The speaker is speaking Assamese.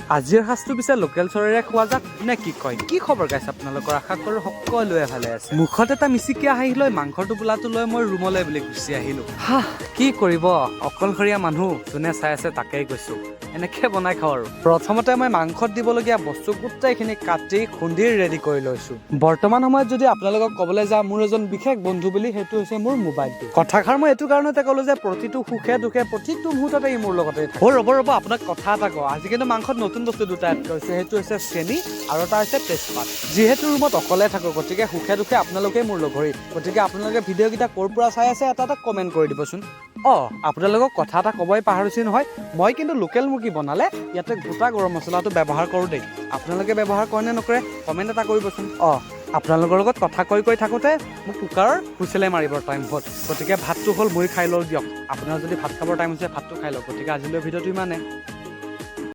আজিৰ সাজটো পিছে লোকেল চৰেৰে খোৱা যাক নে কি কয়? কি খবৰ গাইছে আপোনালোকৰ? আশা কৰোঁ সকলোৱে ভালে আছে। মুখত এটা মিচিকিয়া হাঁহি লৈ মাংসৰ টোপোলাটো লৈ মই ৰুমলৈ বুলি গুচি আহিলোঁ। কি কৰিব, অকলশৰীয়া মানুহ, যোনে চাই আছে তাকেই কৈছোঁ। এনেকৈ বনাই খাওঁ আৰু। প্ৰথমতে মই মাংসত দিবলগীয়া বস্তু গোটেইখিনি কাটি খুন্দি ৰেডি কৰি লৈছোঁ। বৰ্তমান সময়ত যদি আপোনালোকক ক'বলৈ যাওঁ মোৰ এজন বিশেষ বন্ধু বুলি, সেইটো হৈছে মোৰ মোবাইলটো। কথাষাৰ মই এইটো কাৰণতে ক'লোঁ যে প্ৰতিটো সুখে দুখে প্ৰতিটো মুহূৰ্ততে ই মোৰ লগতে থাকে। ৰ'ব আপোনাক কথা এটা কওঁ, আজি কিন্তু মাংসত নতুন বস্তু দুটা এড কৰিছোঁ। সেইটো হৈছে চেনি আৰু এটা হৈছে তেজপাত। যিহেতু ৰুমত অকলে থাকোঁ, গতিকে সুখে দুখে আপোনালোকেই মোৰ লগৰী। গতিকে আপোনালোকে ভিডিঅ'কেইটা ক'ৰ পৰা চাই আছে এটা কমেণ্ট কৰি দিবচোন। আপোনালোকক কথা এটা ক'বই পাহৰিছোঁ নহয়, মই কিন্তু লোকেল মুৰ্গী বনালে ইয়াতে গোটা গৰম মছলাটো ব্যৱহাৰ কৰোঁ দেই। আপোনালোকে ব্যৱহাৰ কৰে নে নকৰে কমেণ্ট এটা কৰিবচোন। আপোনালোকৰ লগত কথা কৈ থাকোঁতে মোক কুকাৰৰ হুইচেলে মাৰিবৰ টাইম হ'ল। গতিকে ভাতটো হ'ল, মই খাই লওঁ দিয়ক। আপোনাৰ যদি ভাত খাবৰ টাইম হৈছে ভাতটো খাই লওক। গতিকে আজিলৈ ভিডিঅ'টো ইমানে।